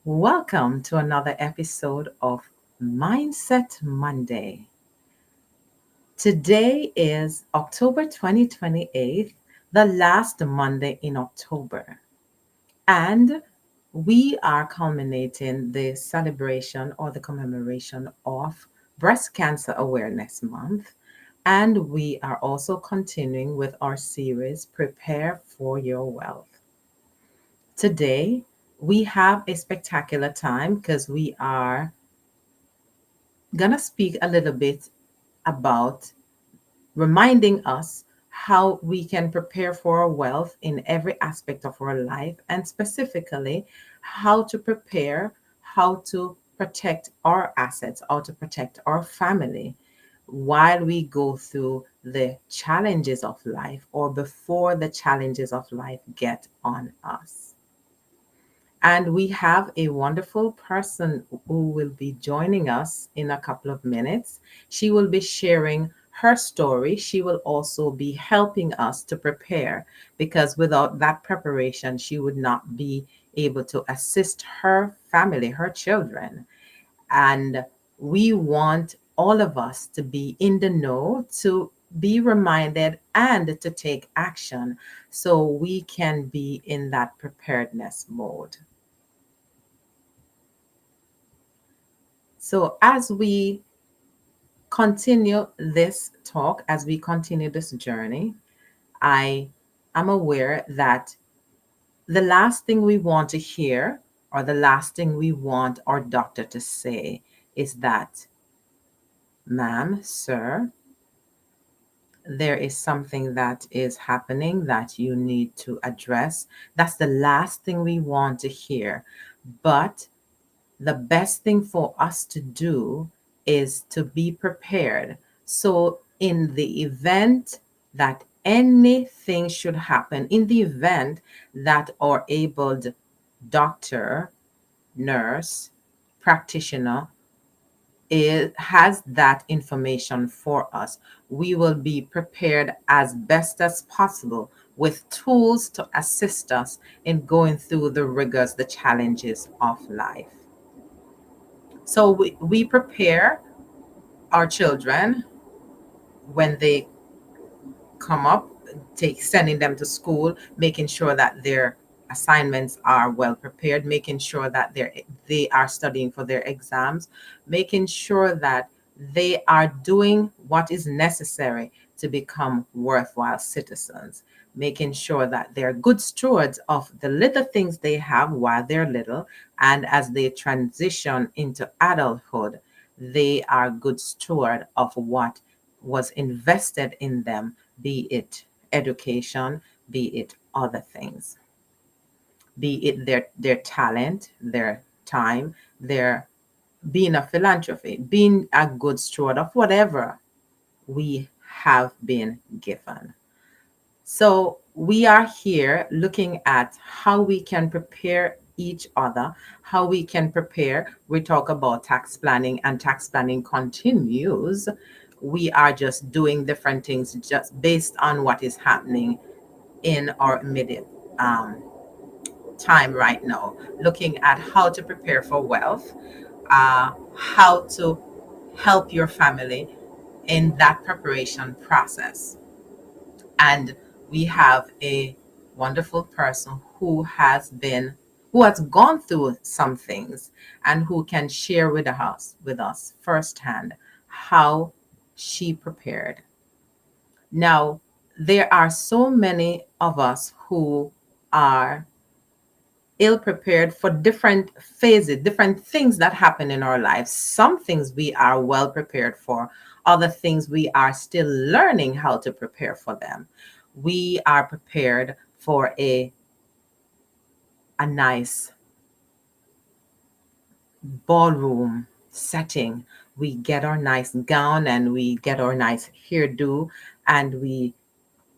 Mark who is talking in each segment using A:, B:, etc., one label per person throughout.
A: Welcome to another episode of Mindset Monday. Today is October 2028, the last Monday in October, and we are culminating the celebration or the commemoration of Breast Cancer Awareness Month. And we are also continuing with our series, Prepare for Your Wealth. Today, we have a spectacular time because we are going to speak a little bit about reminding us how we can prepare for our wealth in every aspect of our life, and specifically how to prepare, how to protect our assets, how to protect our family while we go through the challenges of life or before the challenges of life get on us. And we have a wonderful person who will be joining us in a couple of minutes. She will be sharing her story. She will also be helping us to prepare because without that preparation, she would not be able to assist her family, her children. And we want all of us to be in the know, to be reminded, and to take action so we can be in that preparedness mode. So, as we continue this talk, as we continue this journey, I am aware that the last thing we want to hear or the last thing we want our doctor to say is that, ma'am, sir, there is something that is happening that you need to address. That's the last thing we want to hear. But the best thing for us to do is to be prepared. So, in the event that anything should happen, in the event that our abled doctor, nurse, practitioner has that information for us, we will be prepared as best as possible with tools to assist us in going through the rigors, the challenges of life. So we prepare our children when they come up, sending them to school, making sure that their assignments are well prepared, making sure that they are studying for their exams, making sure that they are doing what is necessary to become worthwhile citizens, making sure that they're good stewards of the little things they have while they're little, and as they transition into adulthood, they are good steward of what was invested in them, be it education, be it other things, be it their talent, their time, their being a philanthropy, being a good steward of whatever we have been given. So we are here looking at how we can prepare each other, how we can prepare. We talk about tax planning, and tax planning continues. We are just doing different things just based on what is happening in our immediate um, time right now, looking at how to prepare for wealth, how to help your family in that preparation process. And we have a wonderful person who has gone through some things and who can share with us firsthand how she prepared. Now, there are so many of us who are ill prepared for different phases, different things that happen in our lives. Some things we are well prepared for, other things we are still learning how to prepare for them. We are prepared for a nice ballroom setting. We get our nice gown and we get our nice hairdo, and we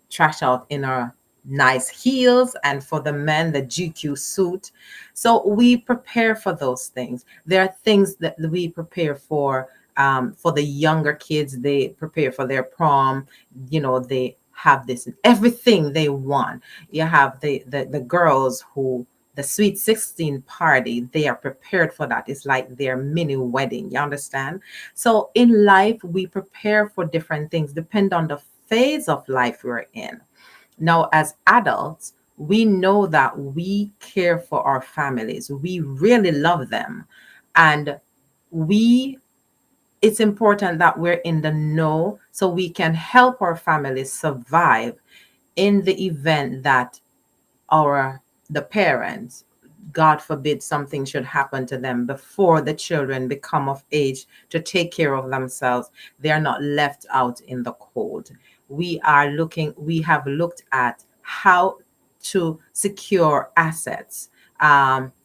A: trash out in our nice heels, and for the men, the GQ suit. So we prepare for those things. There are things that we prepare for the younger kids. They prepare for their prom. They have this everything they want. You have the girls who the sweet 16 party, they are prepared for that. It's like their mini wedding. You understand? So in life, we prepare for different things, depend on the phase of life we're in. Now, as adults, we know that we care for our families. We really love them. And we it's important that we're in the know so we can help our families survive in the event that our the parents, god forbid, something should happen to them before the children become of age to take care of themselves. They are not left out in the cold. We have looked at how to secure assets,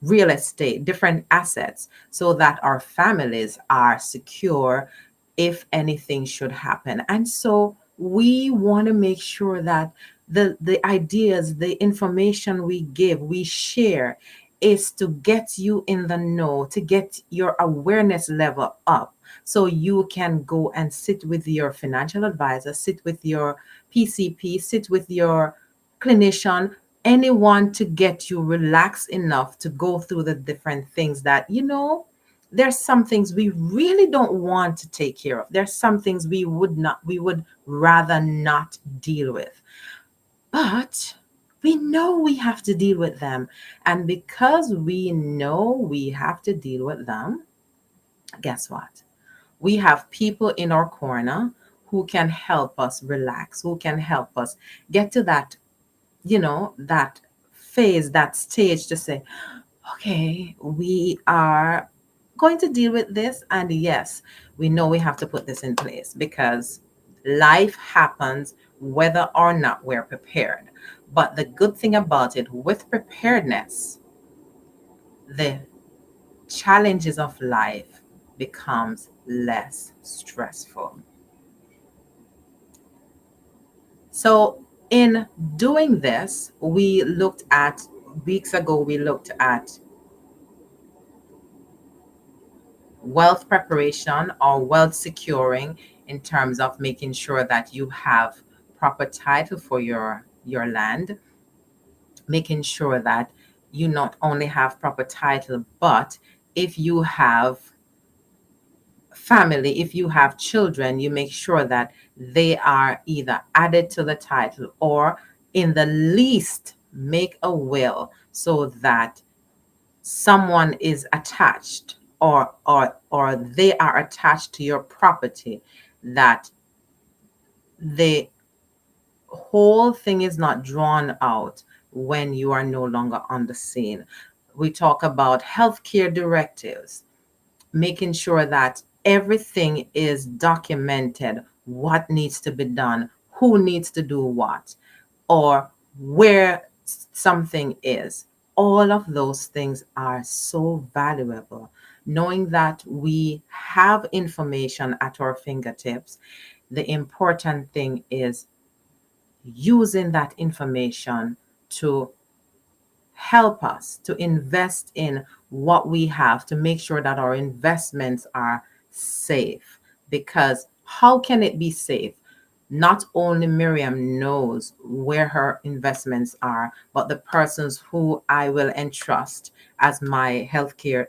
A: real estate, different assets, so that our families are secure if anything should happen. And so we want to make sure that the ideas, the information we give, we share, is to get you in the know, to get your awareness level up, so you can go and sit with your financial advisor, sit with your PCP, sit with your clinician, anyone to get you relaxed enough to go through the different things that, there's some things we really don't want to take care of. There's some things we would rather not deal with. But we know we have to deal with them. And because we know we have to deal with them, guess what? We have people in our corner who can help us relax, who can help us get to that, that phase, that stage to say, okay, we are going to deal with this. And yes, we know we have to put this in place because life happens whether or not we're prepared. But the good thing about it, with preparedness, the challenges of life becomes less stressful. So in doing this, weeks ago, we looked at wealth preparation or wealth securing, in terms of making sure that you have proper title for your land, making sure that you not only have proper title, but if you have family, if you have children, you make sure that they are either added to the title, or in the least make a will so that someone is attached, or they are attached to your property, that the whole thing is not drawn out when you are no longer on the scene. We talk about healthcare directives, making sure that everything is documented, what needs to be done, who needs to do what, or where something is. All of those things are so valuable. Knowing that we have information at our fingertips, the important thing is using that information to help us to invest in what we have, to make sure that our investments are safe. Because how can it be safe? Not only Miriam knows where her investments are, but the persons who I will entrust as my healthcare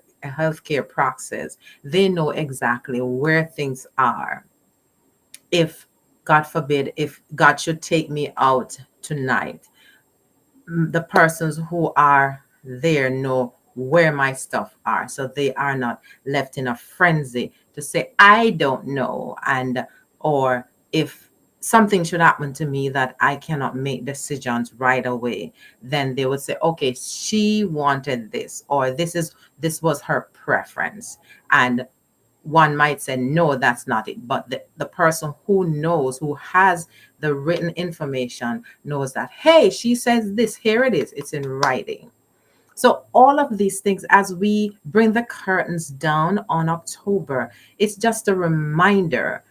A: proxies, they know exactly where things are. If, God forbid, if God should take me out tonight, the persons who are there know where my stuff are, so they are not left in a frenzy to say I don't know. And or if something should happen to me that I cannot make decisions right away, then they would say, okay, she wanted this, or this was her preference. And one might say, no, that's not it. But the person who knows, who has the written information, knows that, hey, she says this, here it is, it's in writing. So all of these things, as we bring the curtains down on October, it's just a reminder,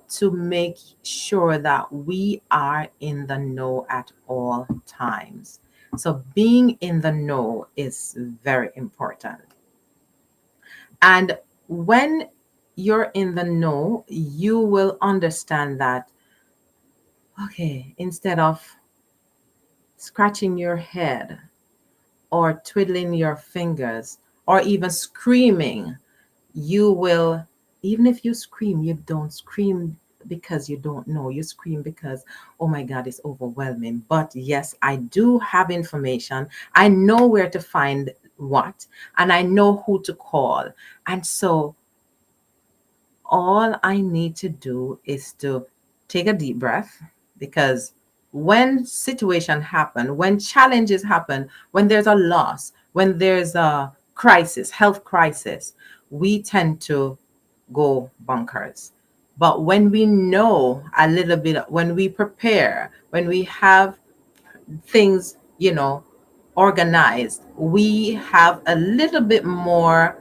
A: to make sure that we are in the know at all times. So being in the know is very important. And when you're in the know, you will understand that, okay, instead of scratching your head or twiddling your fingers or even screaming, you will, even if you scream, you don't scream because you don't know. You scream because, oh my God, it's overwhelming. But yes, I do have information. I know where to find what, and I know who to call. And so all I need to do is to take a deep breath, because when situation happen, when challenges happen, when there's a loss, when there's a crisis, health crisis, we tend to go bunkers. But when we know a little bit, when we prepare, when we have things, organized, we have a little bit more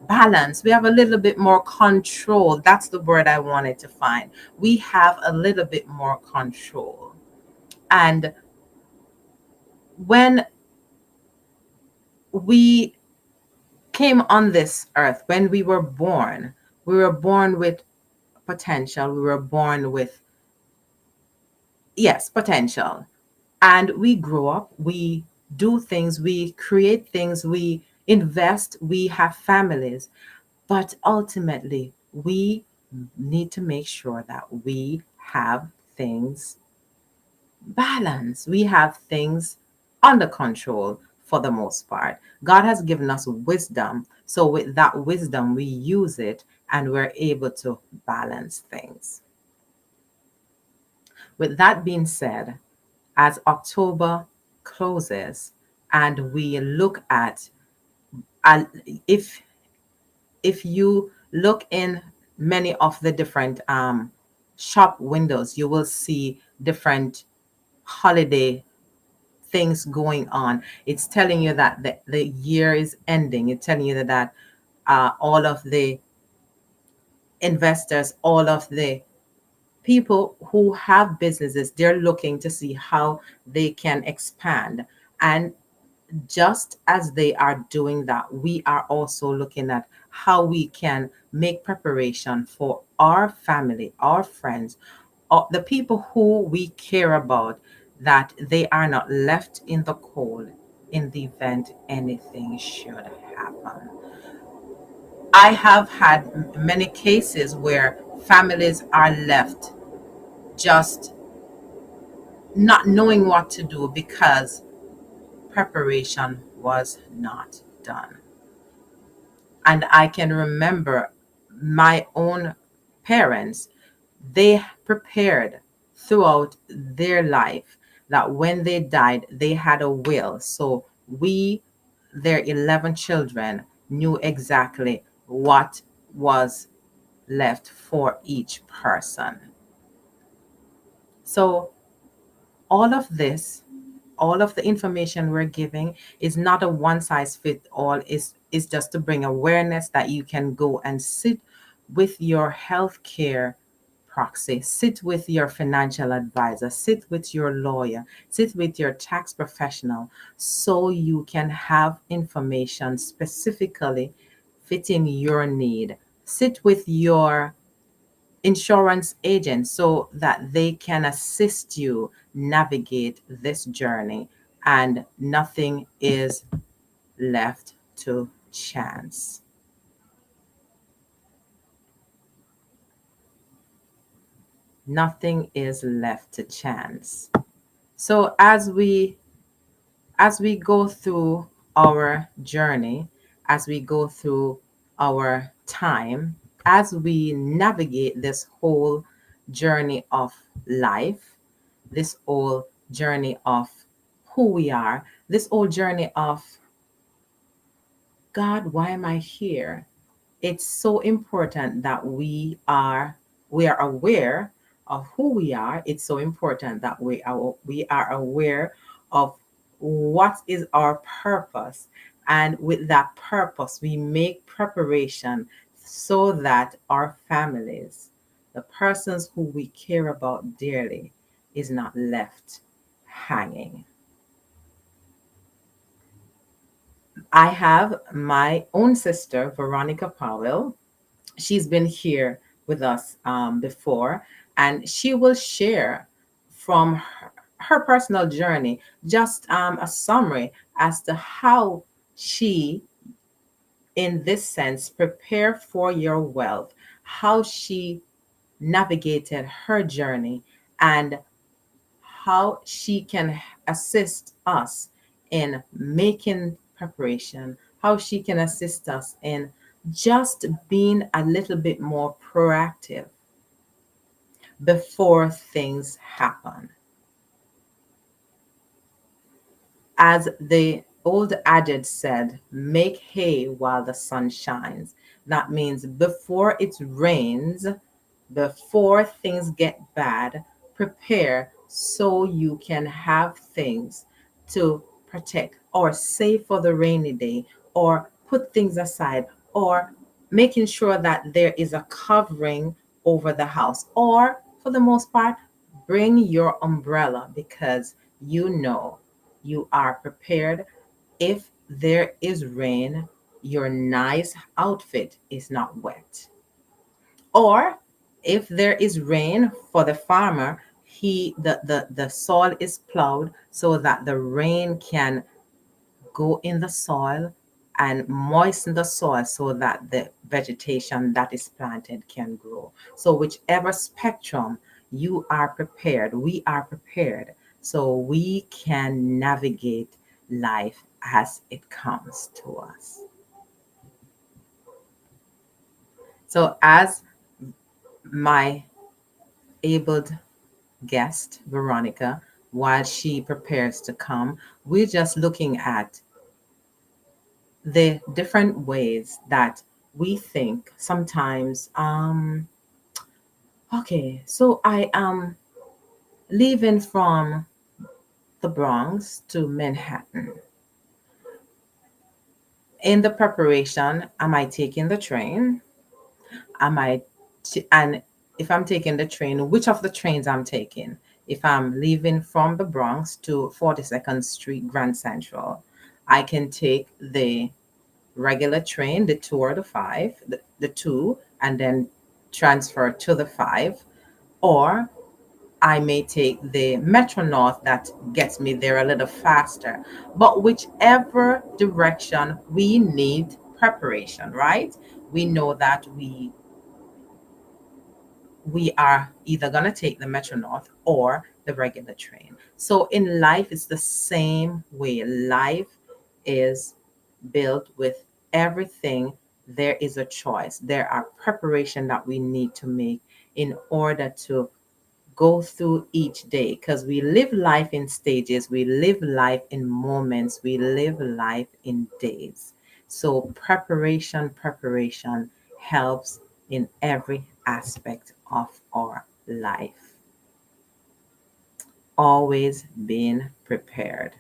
A: balance. We have a little bit more control. That's the word I wanted to find. We have a little bit more control. And when we came on this earth, when we were born with potential. We were born with, yes, potential. And we grow up, we do things, we create things, we invest, we have families. But ultimately, we need to make sure that we have things balanced. We have things under control for the most part. God has given us wisdom. So, with that wisdom, we use it and we're able to balance things. With that being said, as October closes and we look at, and if you look in many of the different shop windows, you will see different holiday things going on. It's telling you that the year is ending. It's telling you that all of the investors, all of the people who have businesses, they're looking to see how they can expand. And just as they are doing that, we are also looking at how we can make preparation for our family, our friends, the people who we care about, that they are not left in the cold in the event anything should happen. I have had many cases where families are left just not knowing what to do because preparation was not done. And I can remember my own parents, they prepared throughout their life that when they died, they had a will. So we, their 11 children, knew exactly what was left for each person. So all of this, all of the information we're giving is not a one size fit all. Is just to bring awareness that you can go and sit with your healthcare proxy, sit with your financial advisor, sit with your lawyer, sit with your tax professional, so you can have information specifically fitting your need. Sit with your insurance agent so that they can assist you navigate this journey, and nothing is left to chance. Nothing is left to chance. So as we go through our journey, as we go through our time, as we navigate this whole journey of life, this whole journey of who we are, this whole journey of, God, why am I here? It's so important that we are aware of who we are. It's so important that we are aware of what is our purpose. And with that purpose, we make preparation so that our families, the persons who we care about dearly, is not left hanging. I have my own sister, Veronica Powell. She's been here with us before, and she will share from her personal journey, just a summary as to how she, in this sense, prepare for your wealth, how she navigated her journey, and how she can assist us in making preparation, how she can assist us in just being a little bit more proactive before things happen. As the old adage said, make hay while the sun shines. That means before it rains, before things get bad, prepare so you can have things to protect or save for the rainy day or put things aside or making sure that there is a covering over the house, or for the most part, bring your umbrella because you know you are prepared. If there is rain, your nice outfit is not wet. Or if there is rain for the farmer, the soil is plowed so that the rain can go in the soil and moisten the soil so that the vegetation that is planted can grow. So whichever spectrum, you are prepared, we are prepared, so we can navigate life as it comes to us. So as my abled guest, Veronica, while she prepares to come, we're just looking at the different ways that we think sometimes, okay, so I am leaving from the Bronx to Manhattan. In the preparation, am I taking the train? Am I, and if I'm taking the train, which of the trains I'm taking? If I'm leaving from the Bronx to 42nd Street Grand Central, I can take the regular train, the two or the five, the two, and then transfer to the five. Or I may take the Metro North that gets me there a little faster. But whichever direction, we need preparation, right? We know that we are either going to take the Metro North or the regular train. So in life, it's the same way. Life is built with everything. There is a choice. There are preparation that we need to make in order to go through each day, because we live life in stages, we live life in moments, we live life in days. So preparation helps in every aspect of our life. Always being prepared.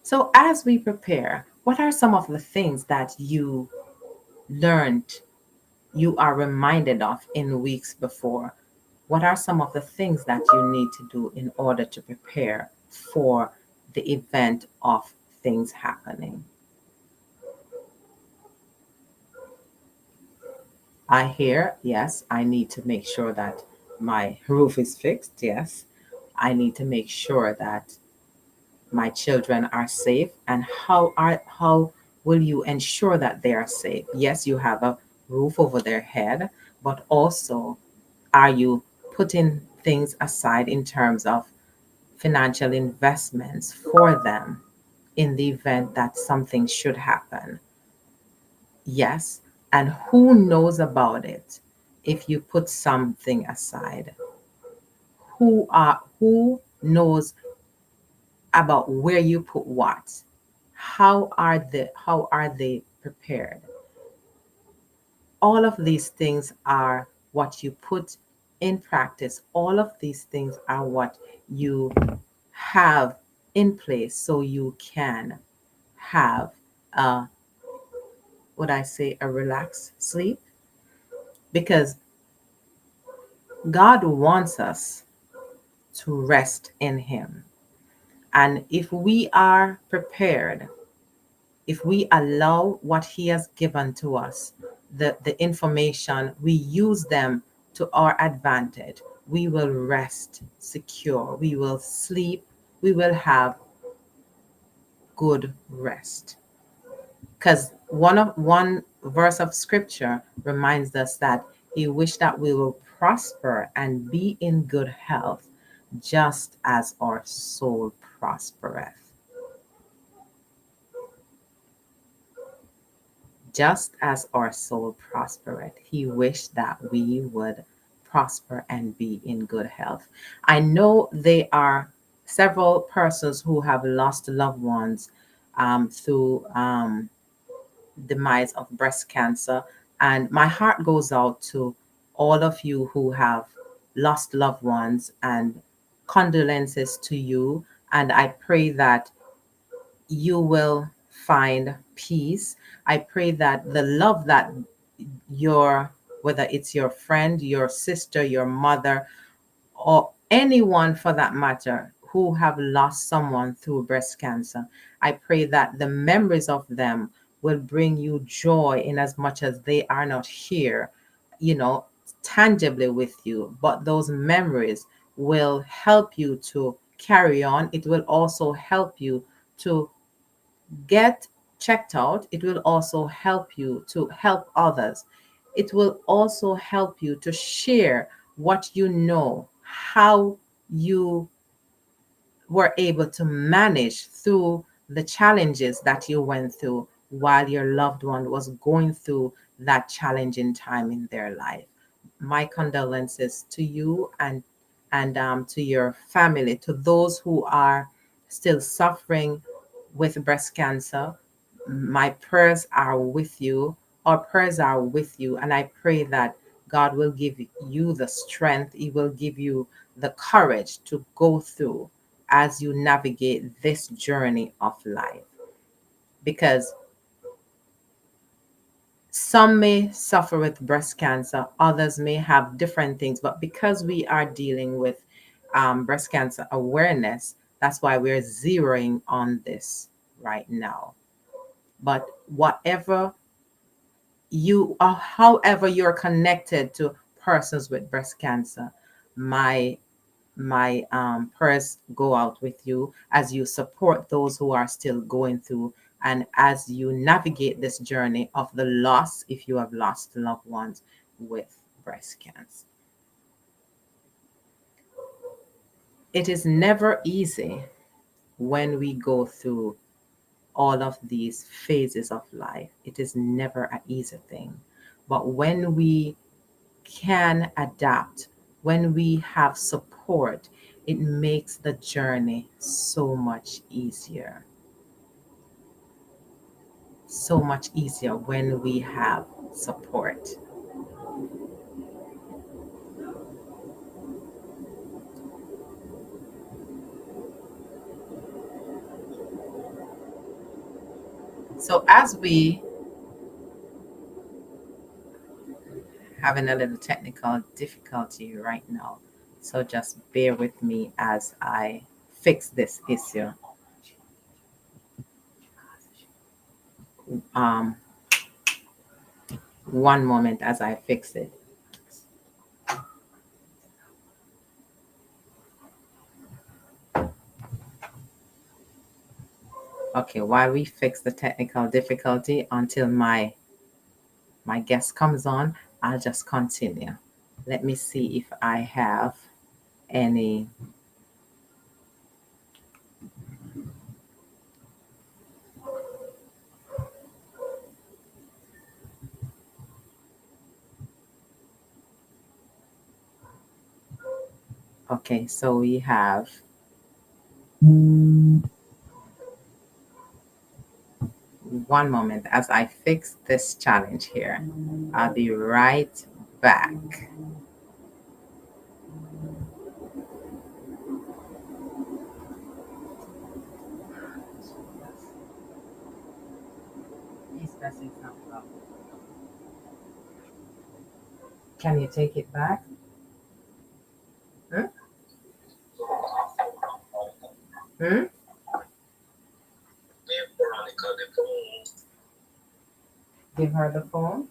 A: So as we prepare, what are some of the things that you learned, you are reminded of in weeks before? What are some of the things that you need to do in order to prepare for the event of things happening? I hear, yes, I need to make sure that my roof is fixed. Yes, I need to make sure that my children are safe. And how will you ensure that they are safe? Yes, you have a roof over their head, but also, are you putting things aside in terms of financial investments for them in the event that something should happen? Yes. And who knows about it if you put something aside? Who knows about where you put what? How are they prepared? All of these things are what you put in practice. All of these things are what you have in place so you can have a, what I say, a relaxed sleep, because God wants us to rest in Him. And if we are prepared, if we allow what He has given to us, the information, we use them to our advantage, we will rest secure. We will sleep. We will have good rest. Because one verse of scripture reminds us that he wished that we will prosper and be in good health, just as our soul prospereth. Just as our soul prospereth, he wished that we would prosper and be in good health. I know there are several persons who have lost loved ones through demise of breast cancer. And my heart goes out to all of you who have lost loved ones, and condolences to you. And I pray that you will find peace. I pray that the love that your, whether it's your friend, your sister, your mother, or anyone for that matter who have lost someone through breast cancer, I pray that the memories of them will bring you joy in as much as they are not here, you know, tangibly with you. But those memories will help you to carry on. It will also help you to get checked out. It will also help you to help others. It will also help you to share what you know, how you were able to manage through the challenges that you went through while your loved one was going through that challenging time in their life. My condolences to you, and to your family, to those who are still suffering with breast cancer. My prayers are with you. Our prayers are with you. And I pray that God will give you the strength, He will give you the courage to go through as you navigate this journey of life. Because some may suffer with breast cancer, others may have different things, but because we are dealing with breast cancer awareness, that's why we're zeroing on this right now. But whatever you are, however you're connected to persons with breast cancer, my prayers go out with you as you support those who are still going through, and as you navigate this journey of the loss, if you have lost loved ones with breast cancer. It is never easy when we go through all of these phases of life. It is never an easy thing. But when we can adapt, when we have support, it makes the journey so much easier. So much easier when we have support. So, as we having a little technical difficulty right now, so just bear with me as I fix this issue. Um, one moment as I fix it. Okay, while we fix the technical difficulty until my guest comes on, I'll just continue. Let me see if I have any. Okay, so we have one moment as I fix this challenge here. I'll be right back. Can you take it back? Hmm? Hmm? Give her the phone.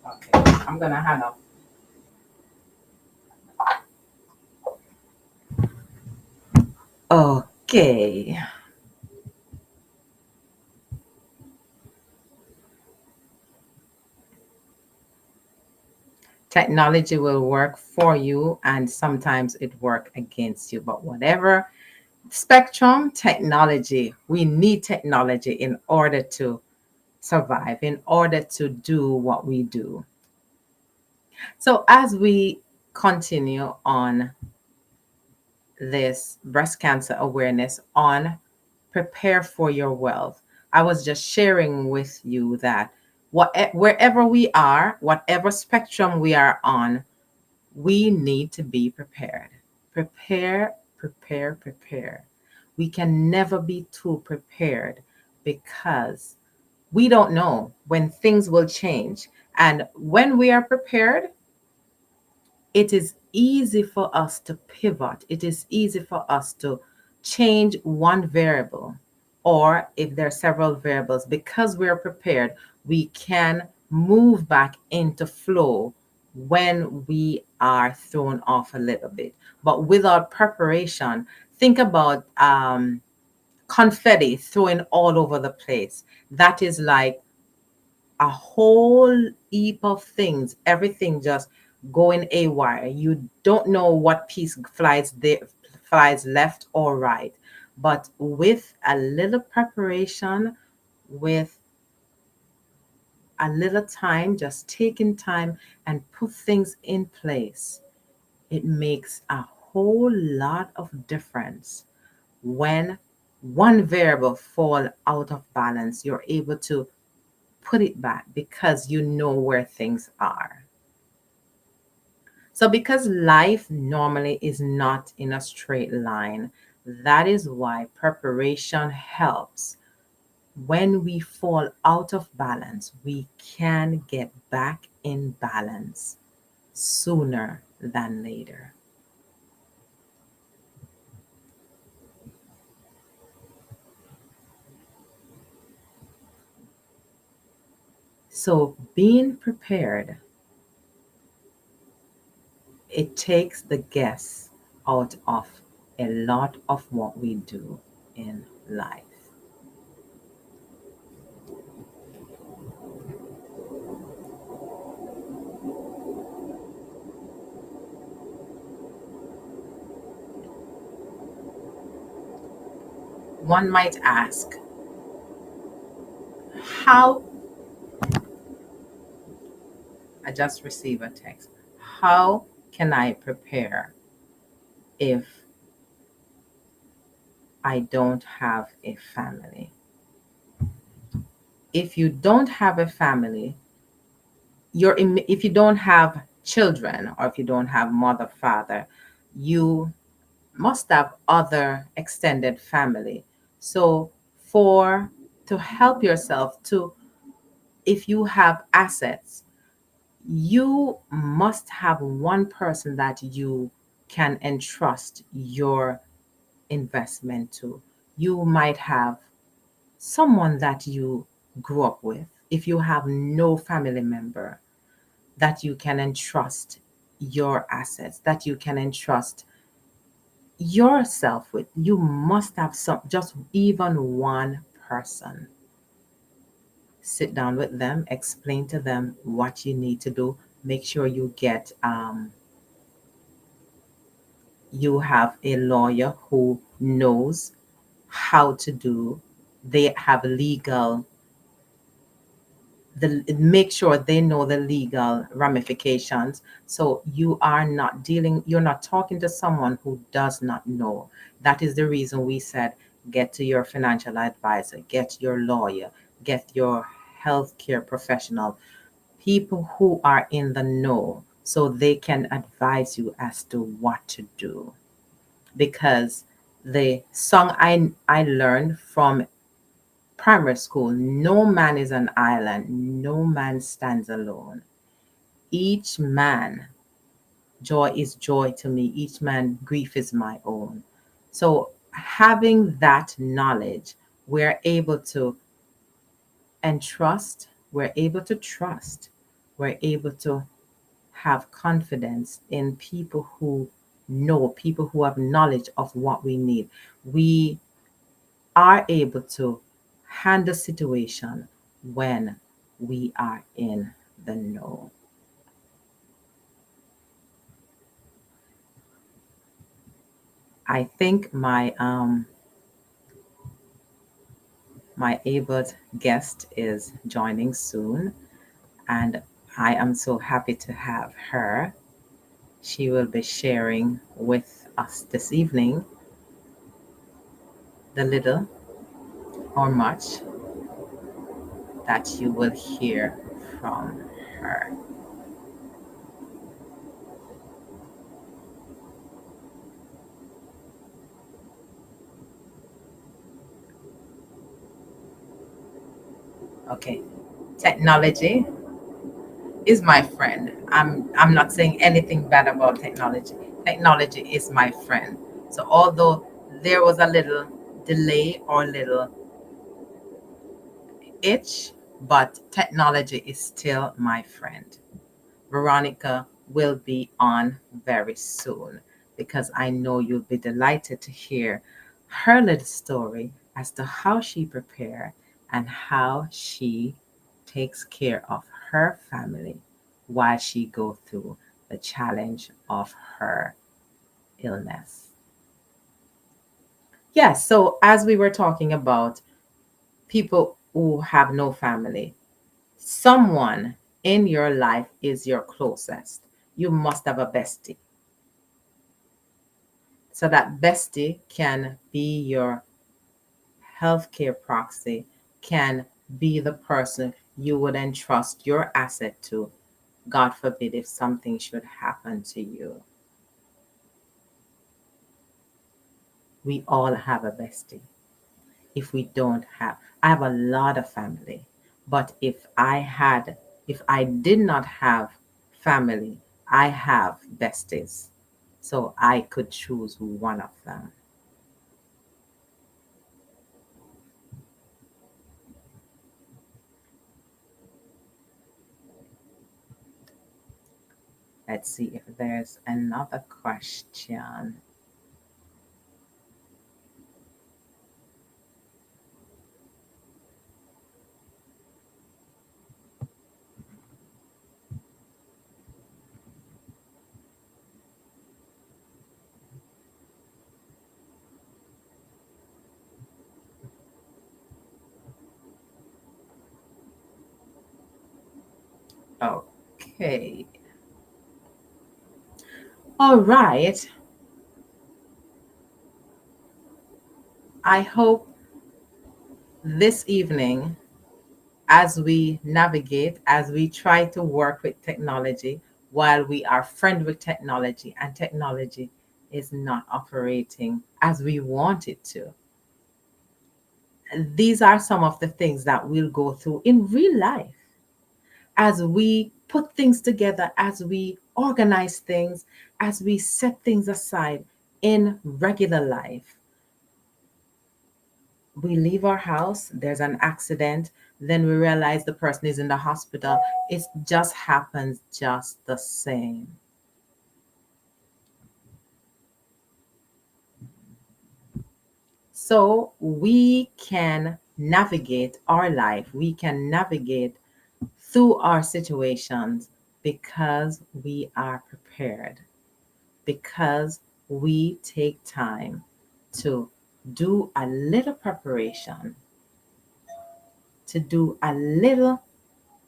A: Okay, I'm gonna hang up. Okay. Technology will work for you and sometimes it work against you. But whatever spectrum, technology, we need technology in order to survive, in order to do what we do. So as we continue on this breast cancer awareness on prepare for your wealth, I was just sharing with you that wherever we are, whatever spectrum we are on, we need to be prepared. Prepare, prepare, prepare. We can never be too prepared because we don't know when things will change. And when we are prepared, it is easy for us to pivot. It is easy for us to change one variable, or if there are several variables, because we're prepared, we can move back into flow when we are thrown off a little bit. But without preparation, think about confetti thrown all over the place. That is like a whole heap of things, everything just going awry. You don't know what piece flies there, flies left or right. But with a little preparation, with a little time, just taking time and put things in place, it makes a whole lot of difference. When one variable fall out of balance, you're able to put it back because you know where things are. So, because life normally is not in a straight line, that is why preparation helps. When we fall out of balance, we can get back in balance sooner than later. So, being prepared, it takes the guess out of a lot of what we do in life. One might ask, how, I just received a text, how can I prepare if I don't have a family? If you don't have a family, if you don't have children or if you don't have mother, father, you must have other extended family. So for to help yourself to, if you have assets, you must have one person that you can entrust your investment to. You might have someone that you grew up with. If you have no family member that you can entrust your assets, that you can entrust yourself with, you must have some, just even one person. Sit down with them, explain to them what you need to do. Make sure you get you have a lawyer who knows how to do, they have legal, make sure they know the legal ramifications, so you are not dealing, you're not talking to someone who does not know. That is the reason we said get to your financial advisor, get your lawyer, get your healthcare professional, people who are in the know, so they can advise you as to what to do. Because the song I learned from primary school, no man is an island, no man stands alone. Each man, joy is joy to me, each man, grief is my own. So, having that knowledge, we're able to and trust. We're able to trust. We're able to have confidence in people who know, people who have knowledge of what we need. We are able to handle situation when we are in the know. I think my able guest is joining soon, and I am so happy to have her. She will be sharing with us this evening the little or much that you will hear from her. Okay. Technology is my friend. I'm not saying anything bad about technology. Technology is my friend. So although there was a little delay or little itch, but technology is still my friend. Veronica will be on very soon because I know you'll be delighted to hear her little story as to how she prepared and how she takes care of her family while she go through the challenge of her illness. Yes, so as we were talking about people who have no family, someone in your life is your closest. You must have a bestie. So that bestie can be your healthcare proxy, can be the person you would entrust your asset to, God forbid, if something should happen to you. We all have a bestie. If we don't have, I have a lot of family, but if I did not have family, I have besties. So I could choose one of them. Let's see if there's another question. Okay. All right. I hope this evening, as we navigate, as we try to work with technology, while we are friend with technology and technology is not operating as we want it to. These are some of the things that we'll go through in real life as we put things together, as we organize things, as we set things aside in regular life. We leave our house, there's an accident, then we realize the person is in the hospital. It just happens just the same. So we can navigate our life, we can navigate through our situations because we are prepared, because we take time to do a little preparation, to do a little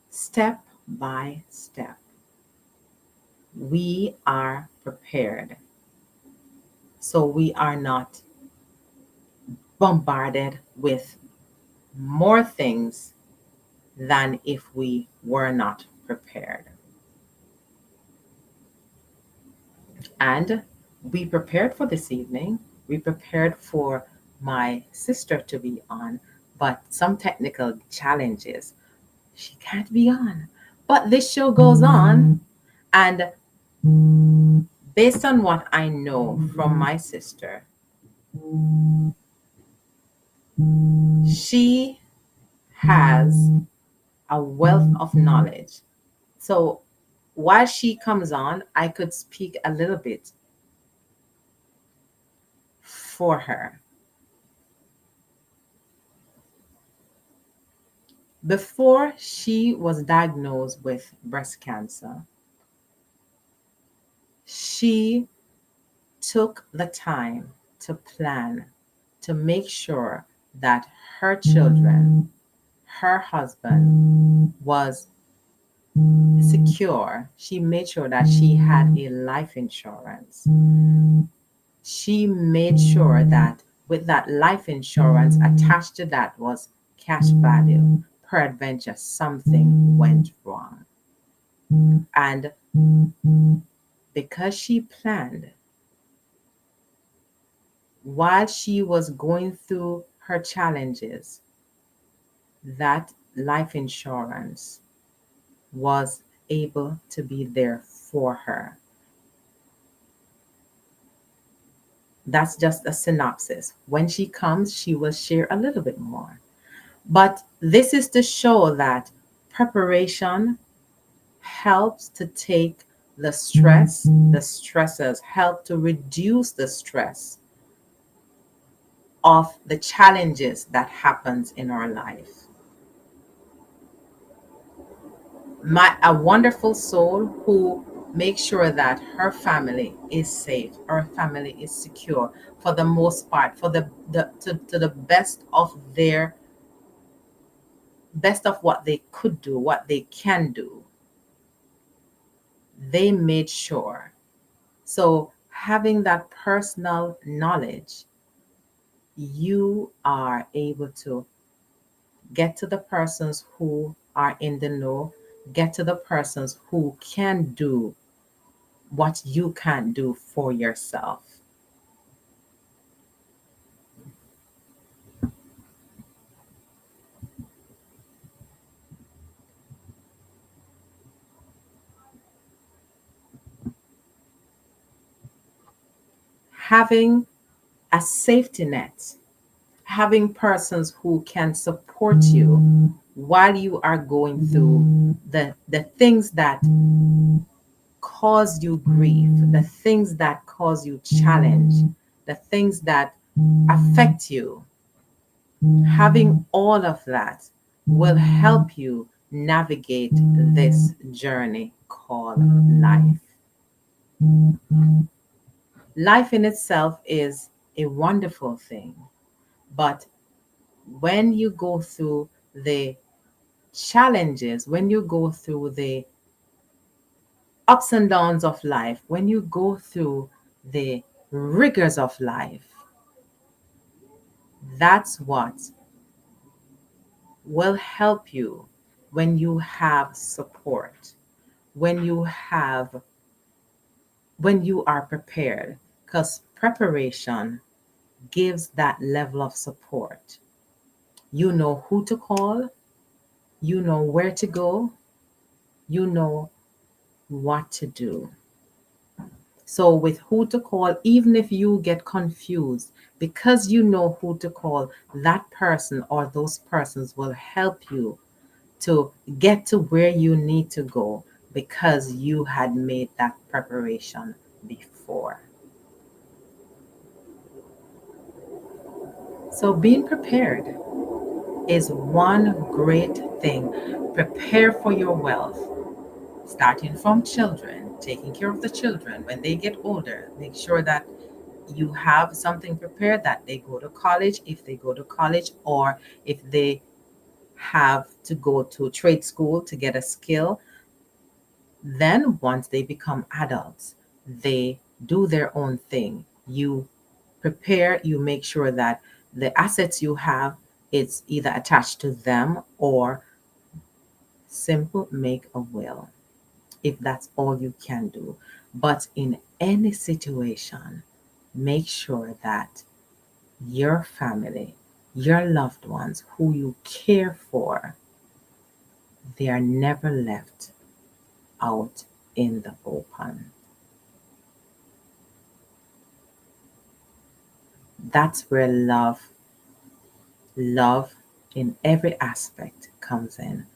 A: step by step. We are prepared. So we are not bombarded with more things than if we were not prepared. And we prepared for this evening. We prepared for my sister to be on, but some technical challenges. She can't be on. But this show goes on, and based on what I know from my sister, she has a wealth of knowledge. So while she comes on, I could speak a little bit for her. Before she was diagnosed with breast cancer, she took the time to plan, to make sure that her children, her husband was secure. She made sure that she had a life insurance. She made sure that with that life insurance attached to that was cash value. Peradventure, something went wrong. And because she planned, while she was going through her challenges, that life insurance was able to be there for her. That's just a synopsis. When she comes, she will share a little bit more. But this is to show that preparation helps to take the stress, the stressors, help to reduce the stress of the challenges that happens in our life. A wonderful soul who makes sure that her family is safe, her family is secure for the most part, for to the best of what they could do, what they can do. They made sure. So having that personal knowledge, you are able to get to the persons who are in the know, get to the persons who can do what you can't do for yourself. Having a safety net, having persons who can support you while you are going through the things that cause you grief, the things that cause you challenge, the things that affect you. Having all of that will help you navigate this journey called life. Life in itself is a wonderful thing, but when you go through the challenges, when you go through the ups and downs of life, when you go through the rigors of life, that's what will help you when you have support, when you have when you are prepared, because preparation gives that level of support. You know who to call, you know where to go, you know what to do. So, with who to call, even if you get confused, because you know who to call, that person or those persons will help you to get to where you need to go because you had made that preparation before. So, being prepared is one great thing. Prepare for your wealth, starting from children, taking care of the children. When they get older, make sure that you have something prepared that they go to college, if they go to college, or if they have to go to trade school to get a skill. Then, once they become adults, they do their own thing. You prepare, you make sure that the assets you have, it's either attached to them or simple make a will, if that's all you can do. But in any situation, make sure that your family, your loved ones who you care for, they are never left out in the open. That's where love in every aspect comes in.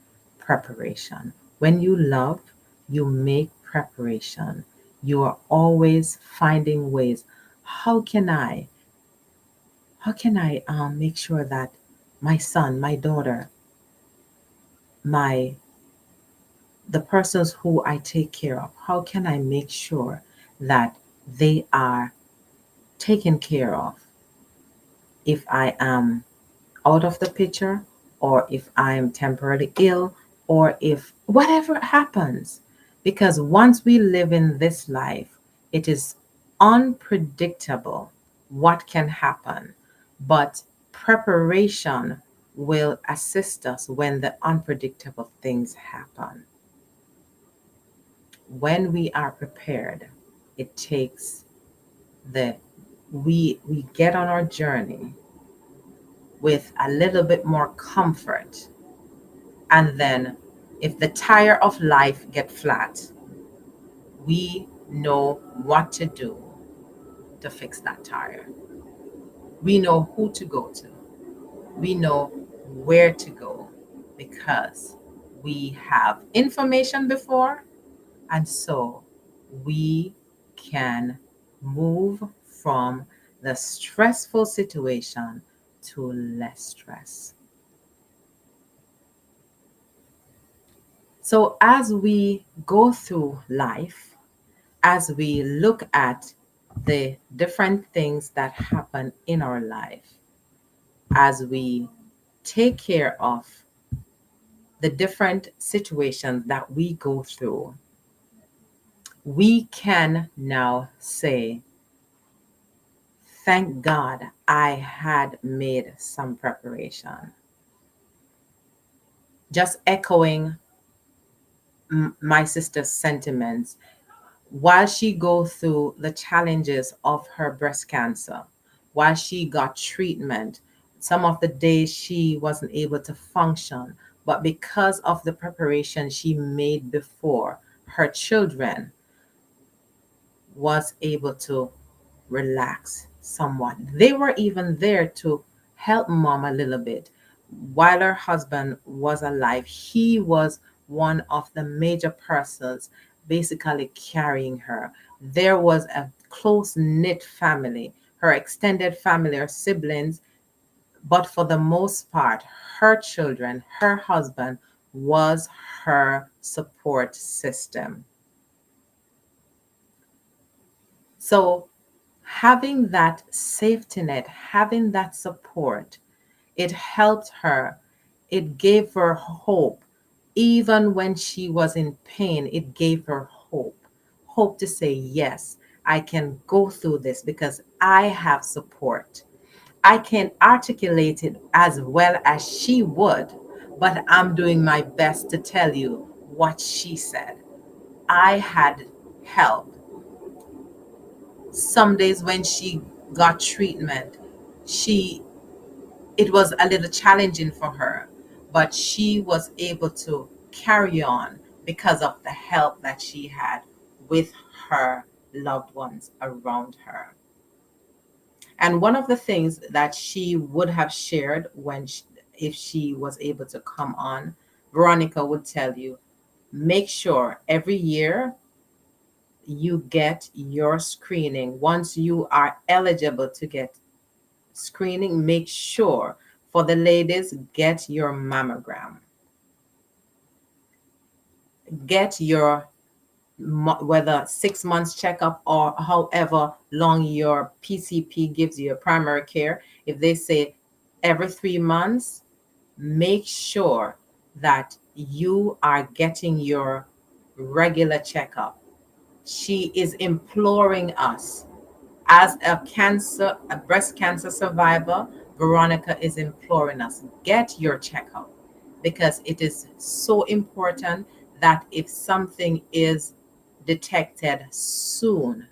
A: preparation. When you love, you make preparation. You are always finding ways. How can I? How can I make sure that my son, my daughter, my the persons who I take care of, how can I make sure that they are taken care of if I am out of the picture, or if I am temporarily ill, or if whatever happens? Because once we live in this life, it is unpredictable what can happen, but preparation will assist us when the unpredictable things happen. When we are prepared, it takes the we get on our journey with a little bit more comfort. And then if the tire of life get flat, we know what to do to fix that tire. We know who to go to. We know where to go because we have information before, and so we can move from the stressful situation to less stress. So, as we go through life, as we look at the different things that happen in our life, as we take care of the different situations that we go through, we can now say, thank God I had made some preparation. Just echoing my sister's sentiments, while she go through the challenges of her breast cancer, while she got treatment, some of the days she wasn't able to function, but because of the preparation she made before, her children was able to relax somewhat. They were even there to help mom a little bit. While her husband was alive, he was one of the major persons basically carrying her. There was a close knit family, her extended family, her siblings, but for the most part, her children, her husband was her support system. So having that safety net, having that support, it helped her. It gave her hope. Even when she was in pain, it gave her hope. Hope to say, yes, I can go through this because I have support. I can articulate it as well as she would, but I'm doing my best to tell you what she said. I had help. Some days when she got treatment, she it was a little challenging for her, but she was able to carry on because of the help that she had with her loved ones around her. And one of the things that she would have shared if she was able to come on, Veronica would tell you, make sure every year you get your screening. Once you are eligible to get screening, make sure for the ladies, get your mammogram. Get your whether 6 months checkup or however long your PCP gives you, your primary care. If they say every 3 months, make sure that you are getting your regular checkup. She is imploring us. As a breast cancer survivor, Veronica is imploring us, get your checkup because it is so important that if something is detected soon,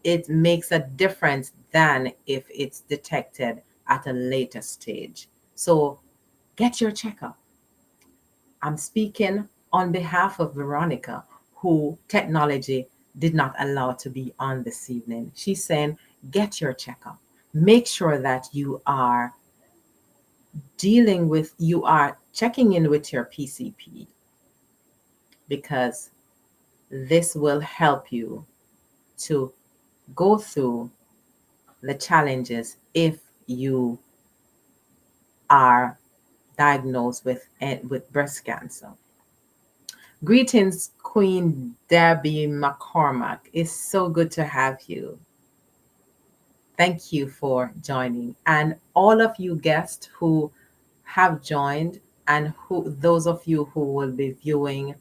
A: it makes a difference than if it's detected at a later stage. So get your checkup. I'm speaking on behalf of Veronica, who technology did not allow to be on this evening. She's saying, get your checkup. Make sure that you are dealing with, you are checking in with your PCP, because this will help you to go through the challenges if you are diagnosed with breast cancer. Greetings, Queen Debbie McCormack. It's so good to have you. Thank you for joining. And all of you guests who have joined, and who those of you who will be viewing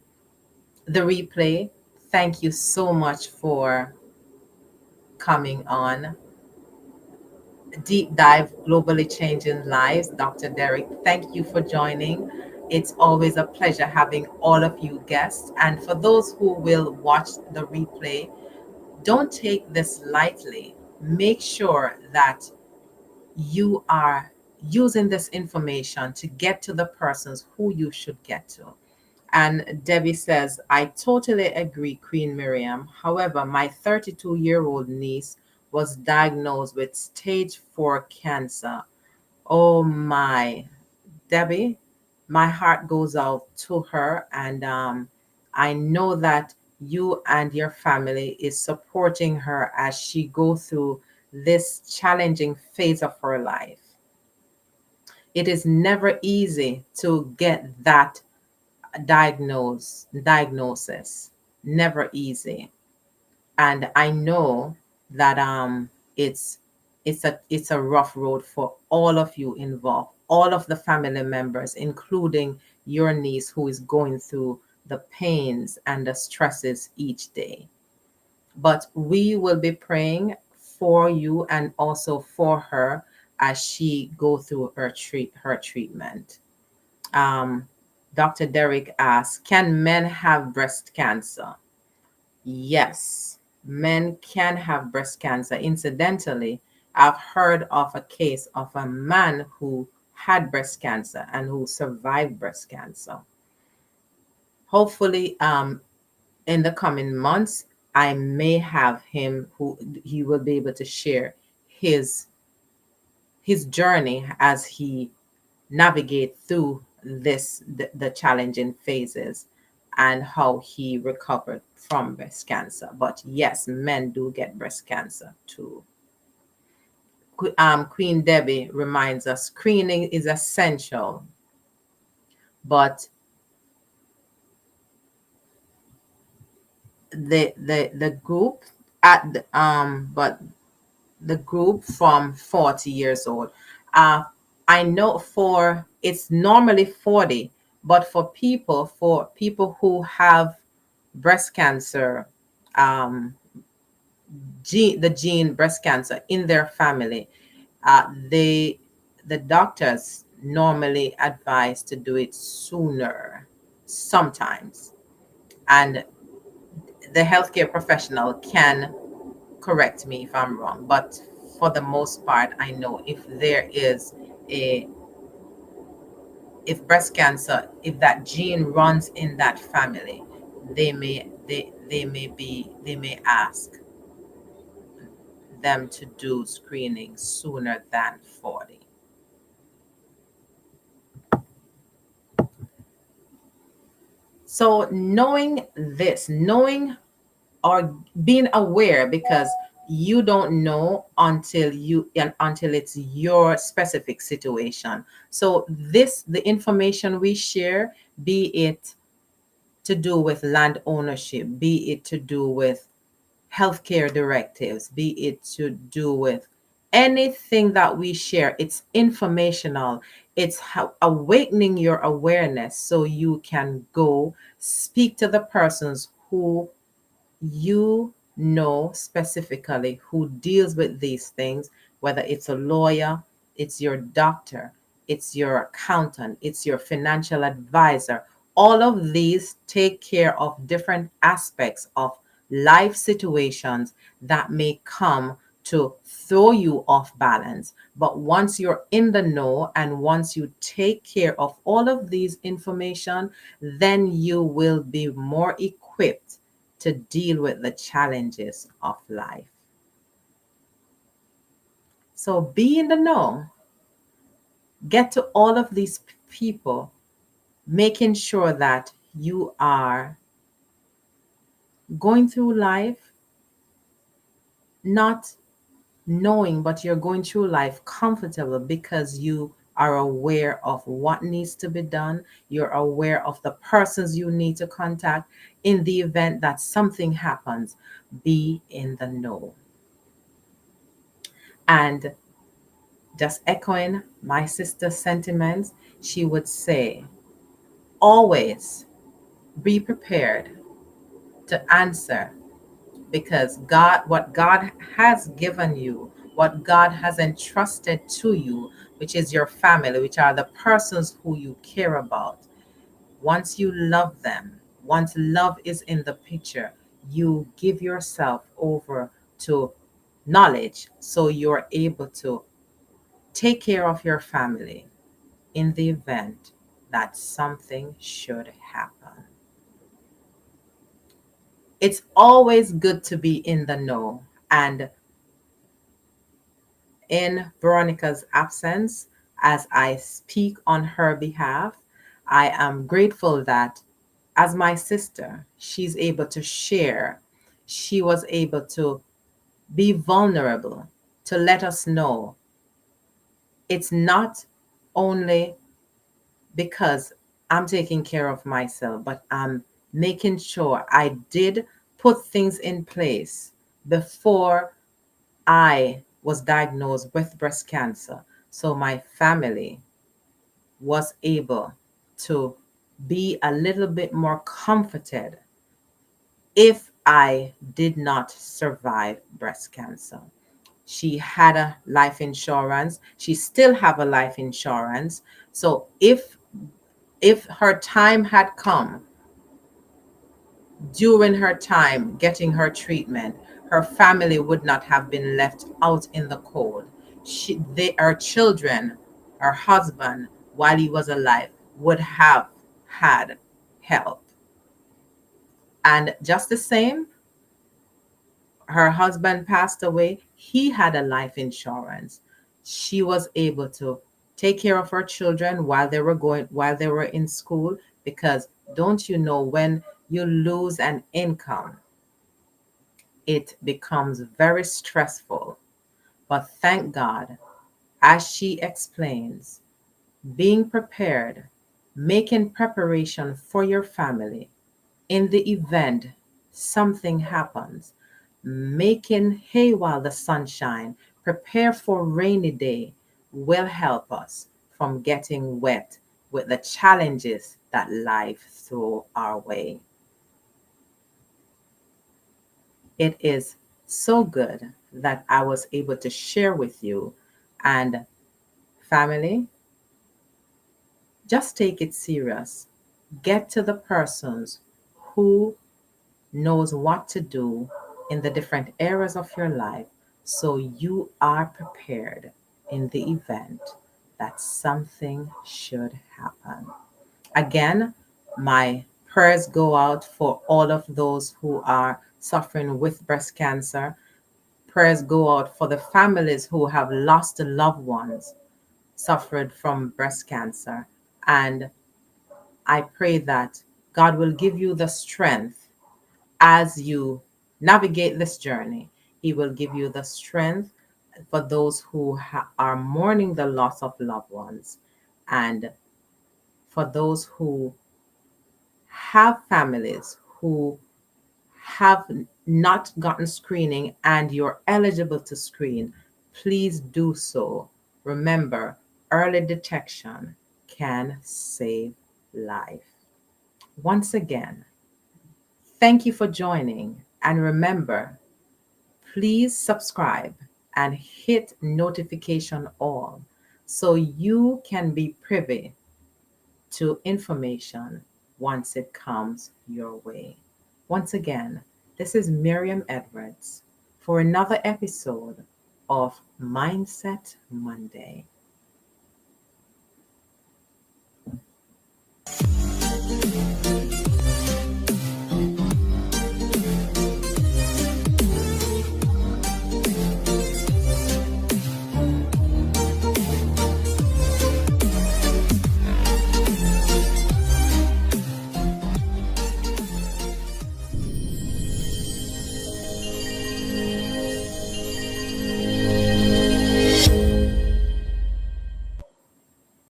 A: the replay, thank you so much for coming on. Deep Dive Globally Changing Lives. Dr. Derek, thank you for joining. It's always a pleasure having all of you guests. And for those who will watch the replay, don't take this lightly. Make sure that you are using this information to get to the persons who you should get to. And Debbie says, I totally agree, Queen Miriam. However, my 32-year-old niece was diagnosed with stage 4 cancer. Oh my, Debbie, my heart goes out to her. And I know that you and your family is supporting her as she goes through this challenging phase of her life. It is never easy to get that diagnosis, never easy. And I know that it's a rough road for all of you involved, all of the family members, including your niece, who is going through the pains and the stresses each day. But we will be praying for you and also for her as she go through her treatment. um, Dr. Derek asks, can men have breast cancer? Yes, men can have breast cancer. Incidentally, I've heard of a case of a man who had breast cancer and who survived breast cancer. Hopefully, in the coming months, I may have him, who he will be able to share his his journey as he navigate through the challenging phases, and how he recovered from breast cancer. But yes, men do get breast cancer too. Queen Debbie reminds us screening is essential, but the group at the, but the group from 40 years old. Uh, I know for it's normally 40, but for people who have breast cancer, um, the gene breast cancer in their family, they the doctors normally advise to do it sooner, sometimes, and the healthcare professional can correct me if I'm wrong, but for the most part, I know a if breast cancer, if that gene runs in that family, they may ask them to do screening sooner than 40. So knowing this, knowing or being aware, because you don't know until it's your specific situation. So the information we share, be it to do with land ownership, be it to do with healthcare directives, be it to do with anything that we share, it's informational. It's how awakening your awareness so you can go speak to the persons who you know specifically, who deals with these things, whether it's a lawyer, it's your doctor, it's your accountant, it's your financial advisor. All of these take care of different aspects of life situations that may come to throw you off balance. But once you're in the know and once you take care of all of these information, then you will be more equipped to deal with the challenges of life. So be in the know. get to all of these people, making sure that you are going through life not knowing, but you're going through life comfortable because you are aware of what needs to be done. You're aware of the persons you need to contact in the event that something happens. Be in the know. And just echoing my sister's sentiments, she would say, always be prepared to answer, because what God has given you, what God has entrusted to you, which is your family, which are the persons who you care about. Once you love them, once love is in the picture, you give yourself over to knowledge so you're able to take care of your family in the event that something should happen. It's always good to be in the know. And in Veronica's absence, as I speak on her behalf, I am grateful that as my sister, she's able to share. She was able to be vulnerable, to let us know it's not only because I'm taking care of myself, but I'm making sure I did put things in place before I was diagnosed with breast cancer. So my family was able to be a little bit more comforted if I did not survive breast cancer. She had a life insurance. She still have a life insurance. So if her time had come during her time getting her treatment, her family would not have been left out in the cold. Her children, her husband, while he was alive, would have had help. And just the same, her husband passed away. He had a life insurance. She was able to take care of her children while they were in school, because don't you know, when you lose an income, it becomes very stressful. But thank God, as she explains, being prepared, making preparation for your family in the event something happens, making hay while the sun shines, prepare for rainy day, will help us from getting wet with the challenges that life throw our way. It is so good that I was able to share with you. And family, just take it serious. Get to the persons who knows what to do in the different areas of your life so you are prepared in the event that something should happen. Again, my prayers go out for all of those who are suffering with breast cancer. Prayers go out for the families who have lost loved ones suffered from breast cancer. And I pray that God will give you the strength as you navigate this journey. He will give you the strength for those who are mourning the loss of loved ones, and for those who have families who have not gotten screening and you're eligible to screen. Please do so. Remember, early detection can save life. Once again, thank you for joining, and remember, please subscribe and hit notification all so you can be privy to information once it comes your way. Once again, this is Miriam Edwards for another episode of Mindset Monday.